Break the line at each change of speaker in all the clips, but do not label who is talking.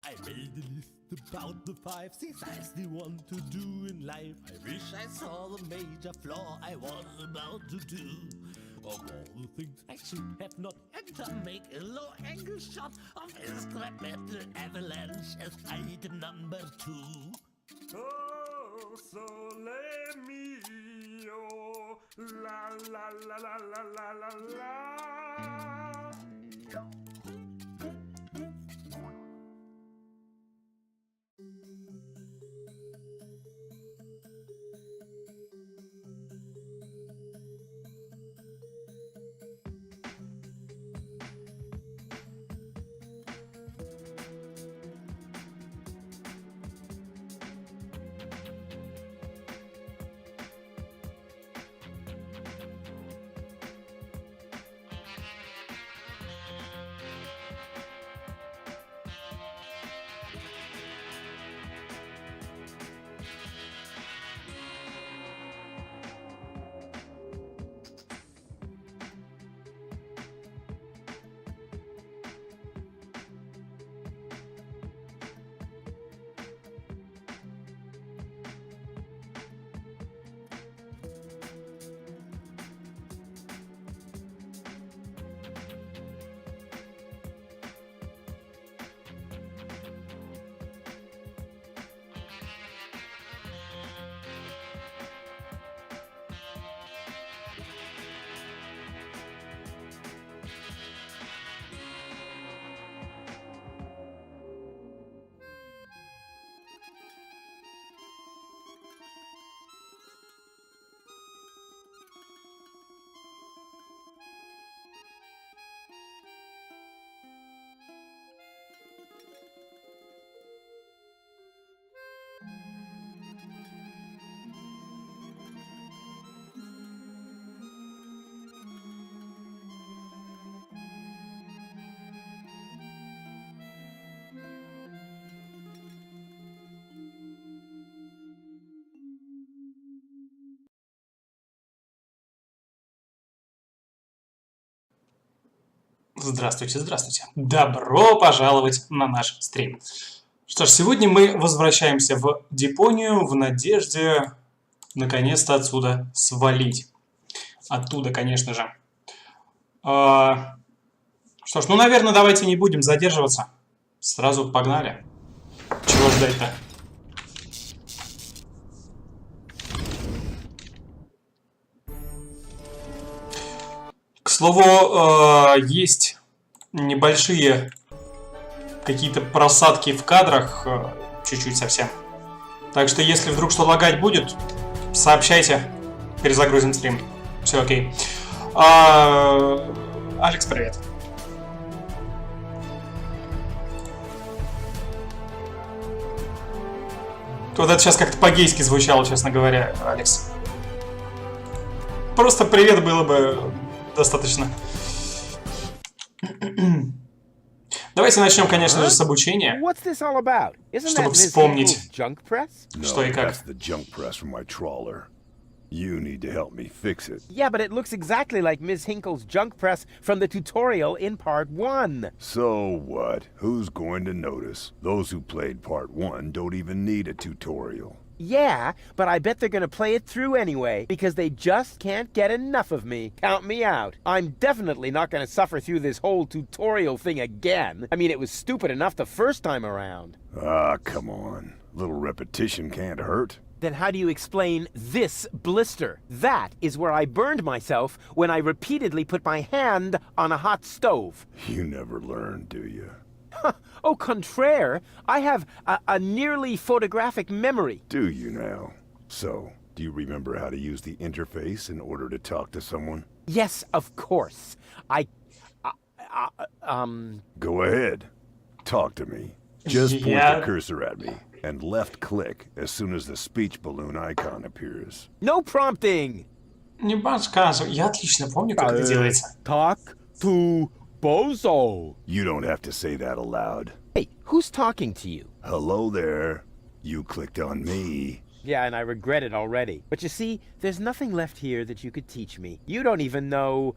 I made a list about the 5 things I still want to do in life. I wish I saw the major flaw I was about to do. Of all the things I should have not entered, make a low angle shot of a scrap metal avalanche as item number 2.
Oh, sole mio, la la la la la la la la.
Здравствуйте, здравствуйте. Добро пожаловать на наш стрим. Что ж, сегодня мы возвращаемся в Депонию в надежде наконец-то отсюда свалить. Оттуда, конечно же. Что ж, ну, наверное, давайте не будем задерживаться. Сразу погнали. Чего ждать-то? К слову, есть небольшие какие-то просадки в кадрах, чуть-чуть совсем. Так что, если вдруг что лагать будет, сообщайте, перезагрузим стрим. Все окей. Алекс, привет. Вот это сейчас как-то по-гейски звучало, честно говоря, Алекс. Просто привет было бы достаточно. Давайте начнем, конечно же, с обучения, чтобы вспомнить, что и как.
You need to help me fix it.
Yeah, but it looks exactly like Ms. Hinkle's junk press from the tutorial in Part 1.
So what? Who's going to notice? Those who played Part 1 don't even need a tutorial.
Yeah, but I bet they're gonna play it through anyway, because they just can't get enough of me. Count me out. I'm definitely not gonna suffer through this whole tutorial thing again. I mean, it was stupid enough the first time around.
Ah, come on. A little repetition can't hurt.
Then how do you explain this blister? That is where I burned myself when I repeatedly put my hand on a hot stove.
You never learn, do you?
Au contraire, I have a nearly photographic memory.
Do you now? So, do you remember how to use the interface in order to talk to someone?
Yes, of course.
Go ahead. Talk to me. Just point the cursor at me. And left-click as soon as the speech balloon icon appears.
No prompting!
Не подсказывай, я отлично помню, как это делается.
Talk to Bozo.
You don't have to say that aloud.
Hey, who's talking to you?
Hello there. You clicked on me.
Yeah, and I regret it already. But you see, there's nothing left here that you could teach me. You don't even know,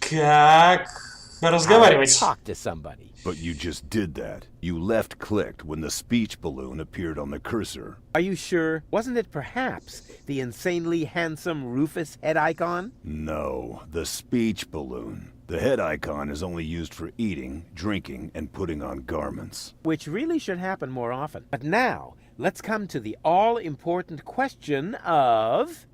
Как разговаривать?
Talk to somebody.
But you just did that. You left-clicked when the speech balloon appeared on the cursor.
Are you sure? Wasn't it perhaps the insanely handsome Rufus head icon?
No, the speech balloon. The head icon is only used for eating, drinking, and putting on garments.
Which really should happen more often. But now, let's come to the all-important question of...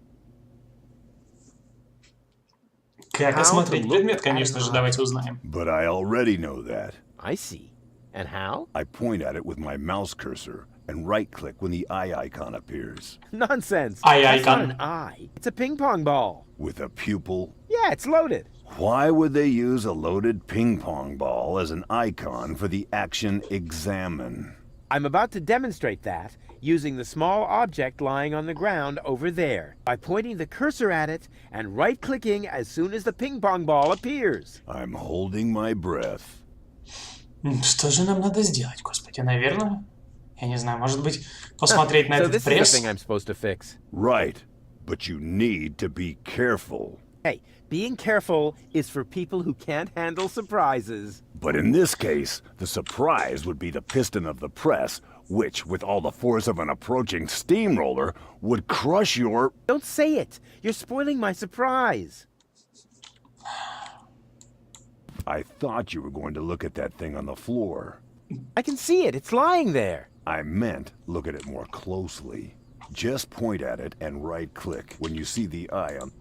Как осмотреть предмет, конечно же, давайте узнаем.
But I already know that.
I see. And how?
I point at it with my mouse cursor and right-click when the eye icon appears.
Nonsense.
Eye
That's
icon.
not an eye. It's a ping pong ball.
With a pupil?
Yeah, it's loaded.
Why would they use a loaded ping pong ball as an icon for the action examine?
I'm about to demonstrate that using the small object lying on the ground over there by pointing the cursor at it and right-clicking as soon as the ping pong ball appears.
I'm holding my breath.
Что же нам надо сделать, господи? Наверное, я не знаю, может быть, посмотреть на этот пресс?
So this is the thing I'm supposed to fix.
Right, but you need to be careful.
Hey, being careful is for people who can't handle surprises.
But in this case, the surprise would be the piston of the press, which, with all the force of an approaching steamroller, would crush your...
Don't say it! You're spoiling my surprise!
I thought you were going to look at that thing on the floor.
I can see it. It's lying there.
I meant look at it more closely. Just point at it and right-click when you see the eye on...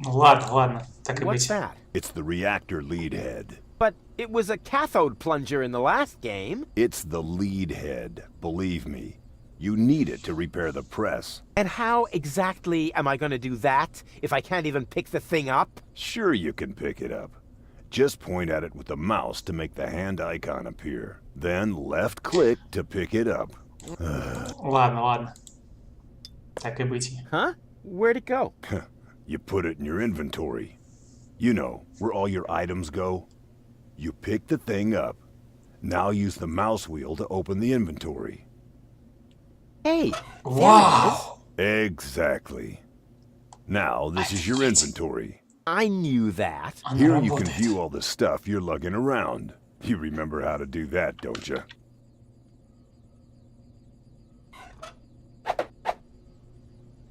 Ладно, ладно, так и
What's
быть.
that?
It's the reactor lead head.
But it was a cathode plunger in the last game.
It's the lead head, believe me. You need it to repair the press.
And how exactly am I going to do that if I can't even pick the thing up?
Sure you can pick it up. Just point at it with the mouse to make the hand icon appear. Then left-click to pick it up.
Ладно, ладно. Так и быть.
Huh? Where'd it go?
You put it in your inventory. You know, where all your items go. You pick the thing up. Now use the mouse wheel to open the inventory.
Hey!
Wow!
Exactly. Now, this is your inventory.
I knew that.
Она
Here you can
работает.
view all the stuff you're lugging around. You remember how to do that, don't you?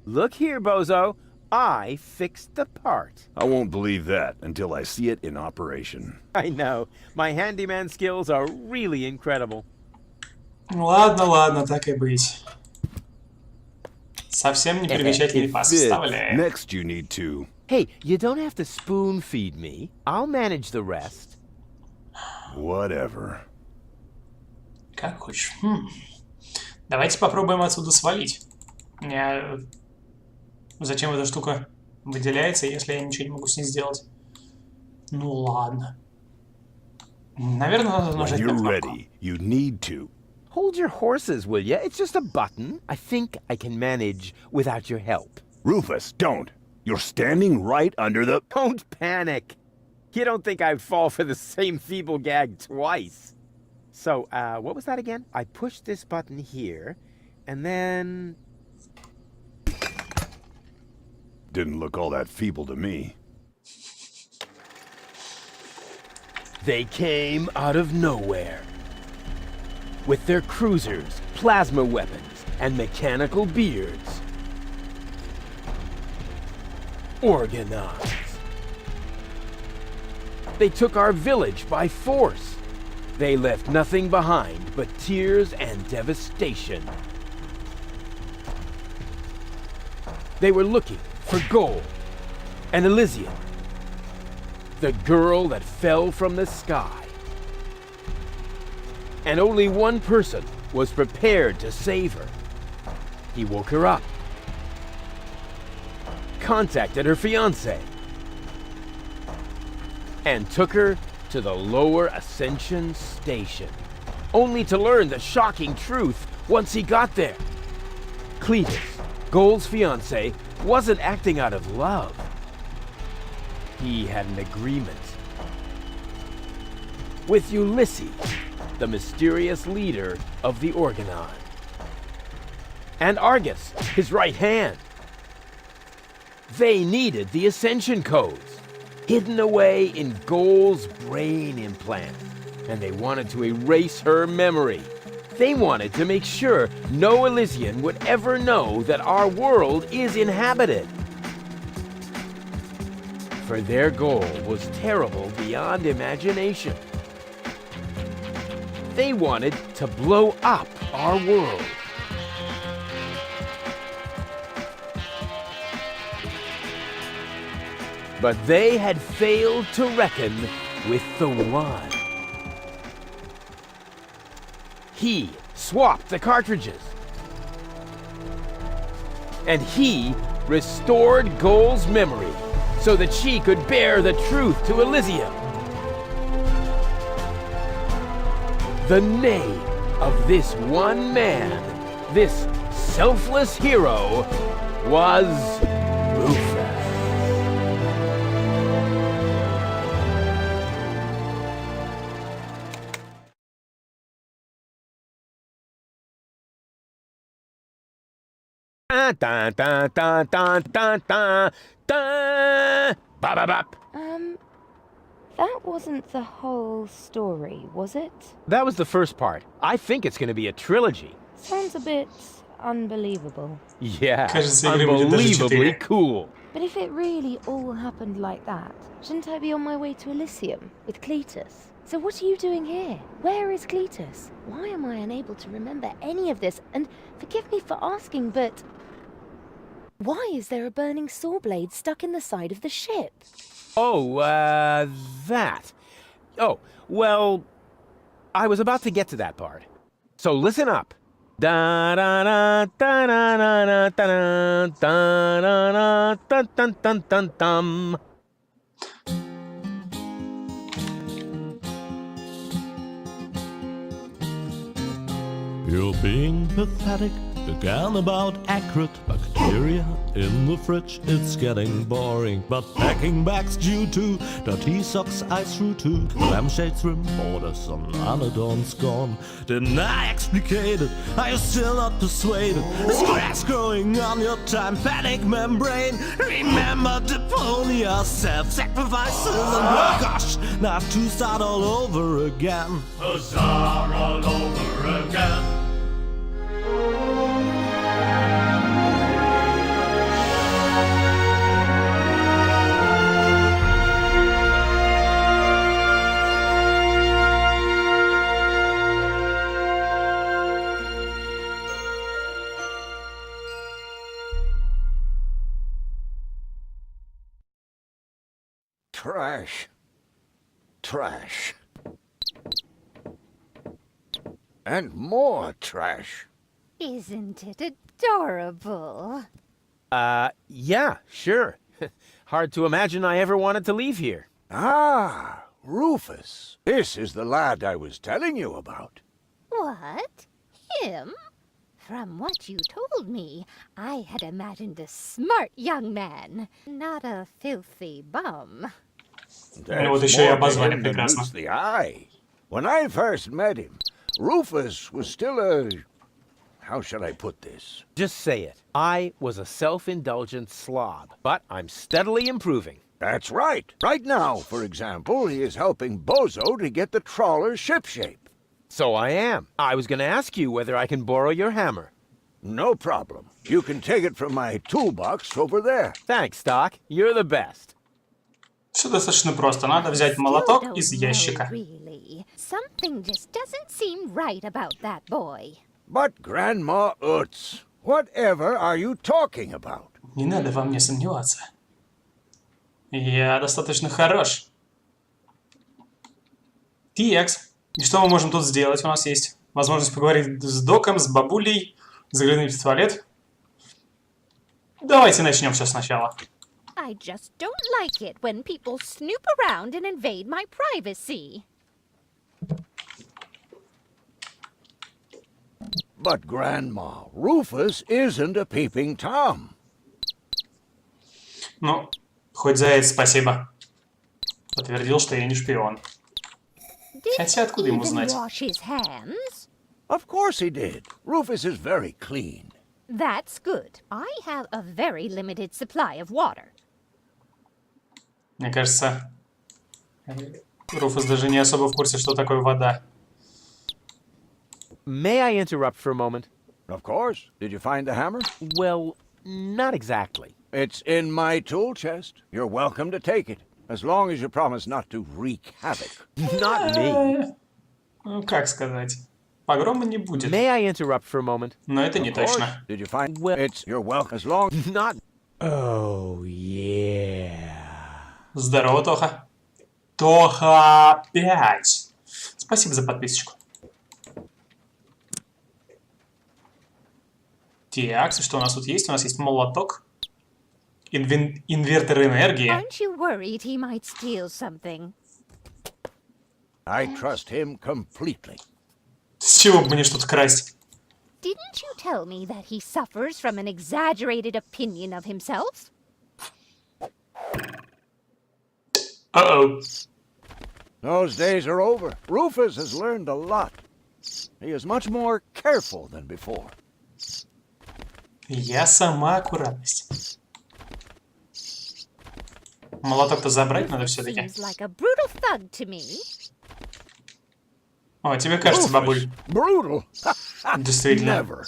Look here, Bozo. I fixed the part.
I won't believe that until I see it in operation.
I know. My handyman skills are really incredible.
Ладно, ладно, так и быть. Совсем непримечательный
It
пас
fits.
вставляем.
Next you need to...
Hey, you don't have to spoon feed me. I'll manage the rest.
Whatever.
Как хочешь. Давайте попробуем отсюда свалить. Я... Зачем эта штука выделяется, если я ничего не могу с ней сделать? Ну ладно. Наверное, надо
When
нажать на
you're
кнопку.
ready, you need to.
Hold your horses, will ya? It's just a button. I think I can manage without your help.
Rufus, don't. You're standing right under the...
Don't panic. You don't think I'd fall for the same feeble gag twice. So, what was that again? I pushed this button here, and then...
Didn't look all that feeble to me.
They came out of nowhere. With their cruisers, plasma weapons, and mechanical beards. Organized. They took our village by force. They left nothing behind but tears and devastation. They were looking for gold and Elysium, the girl that fell from the sky. And only one person was prepared to save her. He woke her up, contacted her fiancé, and took her to the lower Ascension station, only to learn the shocking truth once he got there. Cletus, Gold's fiancé, wasn't acting out of love. He had an agreement with Ulysses, the mysterious leader of the Organon, and Argus, his right hand. They needed the Ascension codes, hidden away in Gold's brain implant, and they wanted to erase her memory. They wanted to make sure no Elysian would ever know that our world is inhabited. For their goal was terrible beyond imagination. They wanted to blow up our world. But they had failed to reckon with the One. He swapped the cartridges. And he restored Gold's memory so that she could bear the truth to Elysium. The name of this one man, this selfless hero, was Rufus. Dun, dun, dun, dun, dun, dun, dun. Bop, bop, bop.
That wasn't the whole story, was it?
That was the first part. I think it's going to be a trilogy.
Sounds a bit unbelievable.
Yeah,
Кажется, игры будет даже
unbelievably
4.
cool.
But if it really all happened like that, shouldn't I be on my way to Elysium with Cletus? So what are you doing here? Where is Cletus? Why am I unable to remember any of this? And forgive me for asking, but why is there a burning saw blade stuck in the side of the ship?
Oh, that. Oh, well, I was about to get to that part. So listen up. Da da da da da da da da da da dun dun dun dun.
You're being pathetic, Again about accurate bacteria in the fridge, it's getting boring. But packing bags due to dirty socks I threw to lampshades, rim borders on Anadon's gone. Didn't I explicate it? Are you still not persuaded? There's grass growing on your tympanic membrane. Remember Deponia, self-sacrifices, and oh gosh, now I have to start all over again.
Huzzah all over again.
Trash. Trash. And more trash.
Isn't it adorable?
Yeah, sure. Hard to imagine I ever wanted to leave here.
Ah, Rufus. This is the lad I was telling you about.
What? Him? From what you told me, I had imagined a smart young man, not a filthy bum.
вот еще и
more to
обозвали
him than
прекрасно.
meets the eye. When I first met him, Rufus was still a... How shall I put this?
Just say it. I was a self-indulgent slob, but I'm steadily improving.
That's right. Right now, for example, he is helping Bozo to get the trawler shipshape.
So I am. I was gonna ask you whether I can borrow your hammer.
No problem. You can take it from my toolbox over there.
Thanks, Doc. You're the best.
Все достаточно просто. Надо взять молоток
Still
из
don't know,
ящика.
really. Something just doesn't seem right about that boy.
But Grandma Utz, whatever are you talking about?
Не надо во мне сомневаться. Я достаточно хорош. Текс. И что мы можем тут сделать? У нас есть возможность поговорить с Доком, с бабулей, заглянуть в туалет. Давайте начнем все сначала.
I just don't like it when people snoop around and invade my privacy.
But Grandma, Rufus isn't a peeping Tom.
Ну, хоть за это спасибо. Подтвердил, что я не шпион.
Did
Хотя
he
откуда ему
even
знать?
wash his hands?
Of course he did. Rufus is very clean.
That's good. I have a very limited supply of water.
Мне кажется, Руфус даже не особо в курсе, что такое вода.
May I interrupt for a moment?
Of course. Did you find the hammer?
Well, not exactly.
It's in my tool chest. You're welcome to take it, as long as you promise not to wreak havoc.
Not me.
Ну, как сказать? Погрома не будет.
May I interrupt for a moment?
Но это не
Of course.
точно.
Did you find?
Well-
It's you're welcome, as long.
Not... Oh, yeah.
Здорово, Тоха. Тоха опять. Спасибо за подписочку. Так, что у нас тут есть? У нас есть молоток. Инвертор энергии.
Aren't you worried he might steal something?
I trust him completely.
С чего бы мне что-то красть?
Didn't you tell me that he suffers from an exaggerated opinion of himself?
Uh-oh.
Those days are over. Rufus has learned a lot. He is much more careful than before.
Я сама аккуратность. Молоток-то забрать надо все-таки.
Seems like a brutal thug to me.
О, тебе кажется, бабуль.
Brutal.
Действительно.
Never.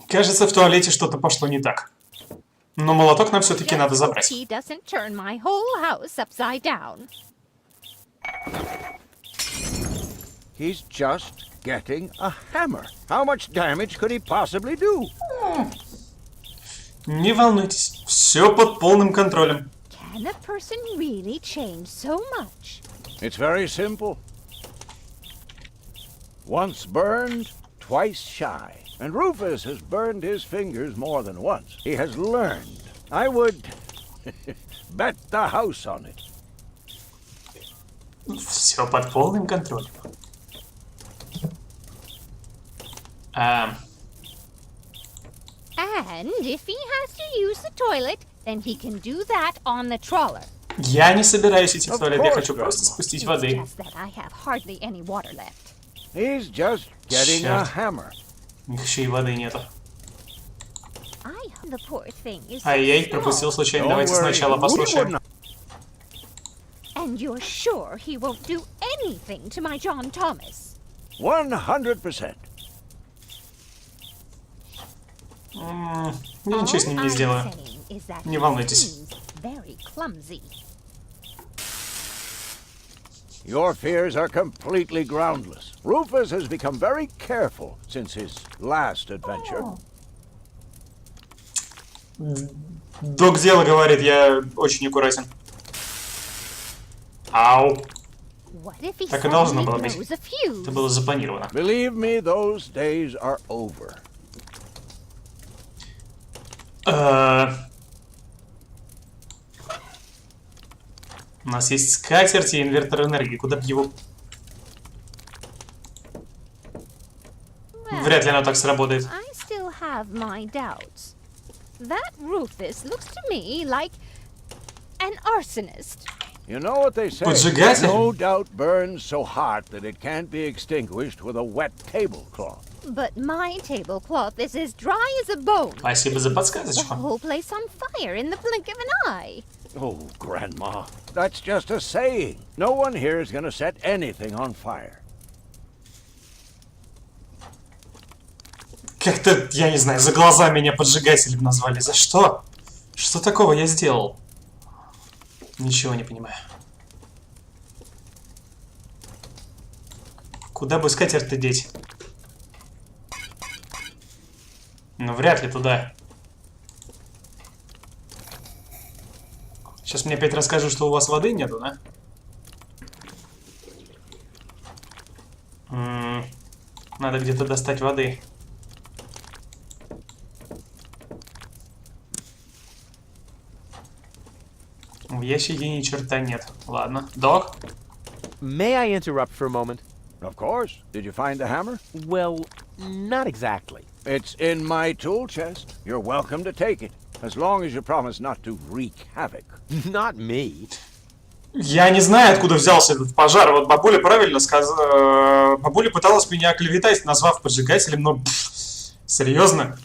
Кажется, в туалете что-то пошло не так. Но молоток нам все-таки надо
Just hope
забрать.
he doesn't turn my whole house upside down.
He's just getting a hammer. How much damage could he possibly do?
Не волнуйтесь, все под полным контролем.
Can a person really change so much?
It's very simple. Once burned, twice shy. And Rufus has burned his fingers more than once. He has learned. I would bet the house on it.
Все под полным контролем.
And if he has to use the toilet, then he can do that on the trawler.
Я не собираюсь идти в
Of
туалет, я
course,
хочу
Grandma.
просто спустить
It's
воды.
just that I have hardly any water left.
He's just getting a
Черт.
hammer.
У них еще и воды нету.
The poor thing is so
Ай-яй,
small.
пропустил случайно.
Don't
Давайте
worry,
сначала
we
послушаем.
wouldn't-
And you're sure he won't do anything to my John Thomas?
100%.
Я ничего с ним не
All I'm
сделаю.
saying is that
Не
he
волнуйтесь.
seems very clumsy.
Your fears are completely groundless. Rufus has become very careful since his last adventure.
Док дело говорит, я очень аккуратен. Ау.
What if he
Так и должно
suddenly
было быть.
blows a fuse?
Это было запланировано.
Believe me, those days are over.
У нас есть скатерть и инвертор энергии. Куда бы его... Вряд ли оно так сработает.
I still have my doubts. That Rufus looks to me like an arsonist.
You know what they say?
Поджигатель?
No doubt burns so hot that it can't be extinguished with a wet tablecloth.
But my tablecloth is as dry as a bone.
Спасибо за
The
подсказочку.
whole place on fire in the blink of an eye.
Oh, Grandma, that's just a saying. No one here is going to set anything on fire.
Как-то, я не знаю, за глаза меня поджигателем назвали. За что? Что такого я сделал? Ничего не понимаю. Куда бы скатерть-то деть? Ну, вряд ли туда. Сейчас мне опять расскажут, что у вас воды нету, да? Надо где-то достать воды. В ящике ни черта нет. Ладно. Док?
May I interrupt for a moment?
Of course. Did you find the hammer?
Well, not exactly.
It's in my tool chest. You're welcome to take it, as long as you promise not to wreak havoc.
Not me.
Я не знаю, откуда взялся этот пожар. Вот бабуля правильно сказала. Бабуля пыталась меня оклеветать, назвав поджигателем, но... серьезно?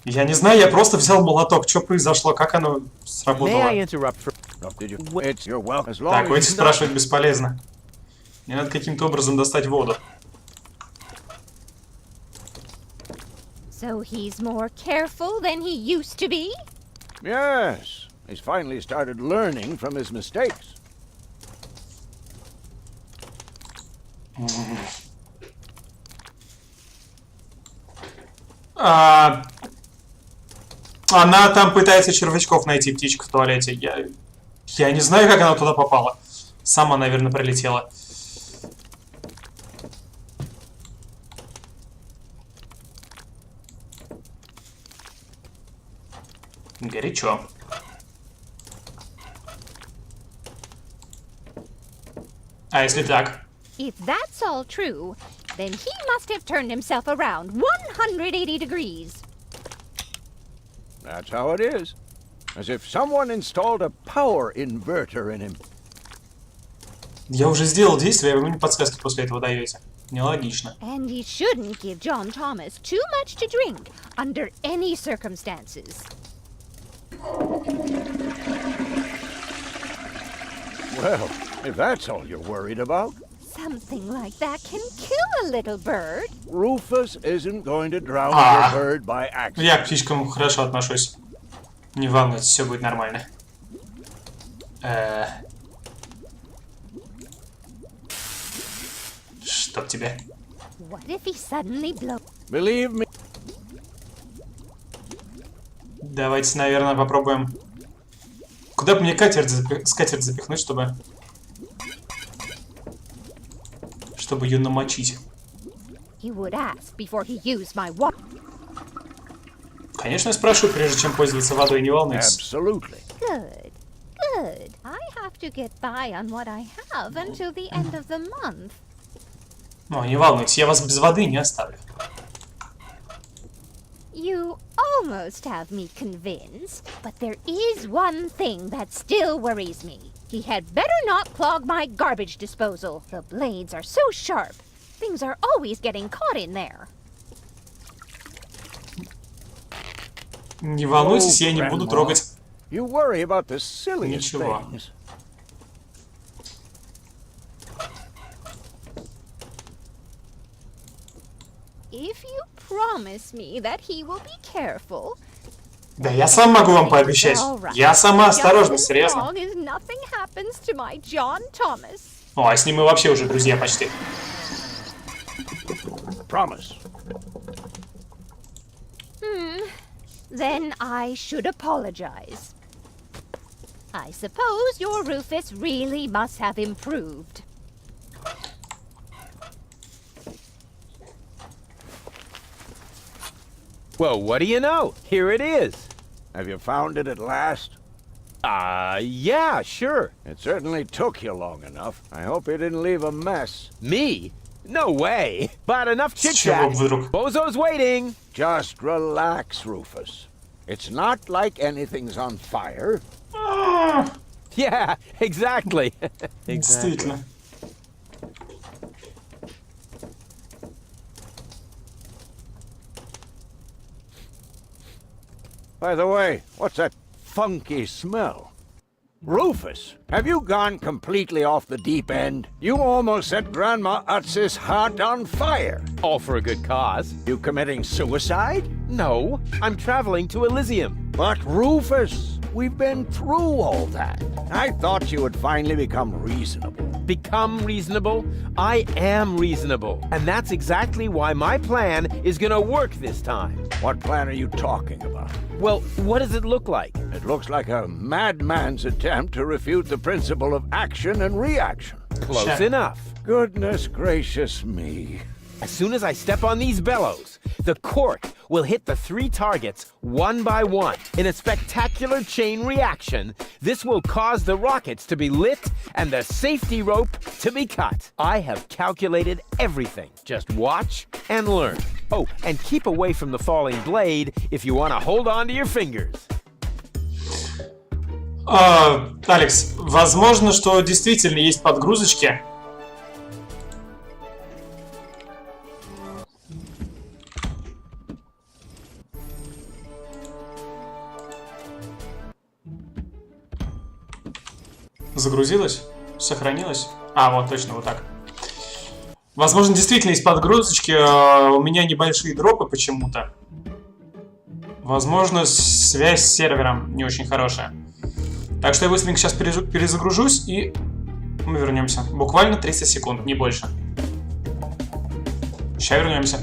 Я не знаю, я просто взял молоток. Что произошло? Как оно
May
сработало?
I interrupt for...
Did you? It's you're welcome, as long
Так,
as
вы
you
этих спрашивать бесполезно. Мне надо каким-то образом достать воду.
So he's more careful than he used to be?
Yes, he's finally started learning from his mistakes.
Она там пытается червячков найти, птичка в туалете. Я не знаю, как она туда попала. Сама, наверное, прилетела. Горячо. А если так?
If that's all true, then he must have turned himself around 180 degrees.
That's how it is. As if someone installed a power inverter in him.
Я уже сделал действие, а вы мне подсказки после этого даете. Нелогично.
And he shouldn't give John Thomas too much to drink under any circumstances.
Well, if that's all you're worried about,
Something like that can kill a little bird.
Rufus isn't going to drown your bird by accident.
Я к птичкам хорошо отношусь. Не волнуйтесь, все будет нормально. Чтоб тебе.
What if he suddenly blows?
Believe me,
Давайте, наверное, попробуем. Куда бы мне скатерть запихнуть, чтобы ее намочить?
He would ask before he used my water.
Конечно, я спрошу, прежде чем пользоваться водой, не волнуйтесь.
absolutely.
Good, good. I have to get by on what I have until the end of the month.
Ну, не волнуйтесь, я вас без воды не оставлю.
You almost have me convinced, but there is one thing that still worries me. He had better not clog my garbage disposal. The blades are so sharp. Things are always getting caught in there.
Не волнуйтесь, я не буду
Grandma.
трогать
You worry about the silliest
ничего.
things.
If you promise me that he will be careful,
Да я сам могу вам пообещать. Я сама осторожна,
just as
серьезно.
long as nothing happens to my John Thomas.
О, а с ним мы вообще уже друзья почти.
Promise.
Then I should apologize. I suppose your Rufus really must have improved.
Well, what do you know? Here it is.
Have you found it at last?
Yeah, sure.
It certainly took you long enough. I hope you didn't leave a mess.
Me? No way. But enough
С чего
chit-chat.
вдруг?
Bozo's waiting.
Just relax, Rufus. It's not like anything's on fire.
Yeah, exactly.
Действительно.
By the way, what's that funky smell? Rufus, have you gone completely off the deep end? You almost set Grandma Utz's heart on fire.
All for a good cause.
You committing suicide?
No, I'm traveling to Elysium.
But Rufus, we've been through all that. I thought you would finally become reasonable.
Become reasonable? I am reasonable. And that's exactly why my plan is gonna work this time.
What plan are you talking about?
Well, what does it look like?
It looks like a madman's attempt to refute the principle of action and reaction.
Close
Sure.
enough.
Goodness gracious me.
As soon as I step on these bellows, the cork will hit the 3 targets one by one. In a spectacular chain reaction, this will cause the rockets to be lit and the safety rope to be cut. I have calculated everything. Just watch and learn. Oh, and keep away from the falling blade if you want to hold on to your fingers.
Алекс, возможно, что действительно есть подгрузочки. Загрузилась? Сохранилась? А, вот точно, вот так. Возможно, действительно есть подгрузочки. У меня небольшие дропы почему-то. Возможно, связь с сервером не очень хорошая. Так что я быстренько сейчас перезагружусь, и мы вернемся. Буквально 30 секунд, не больше. Сейчас вернемся.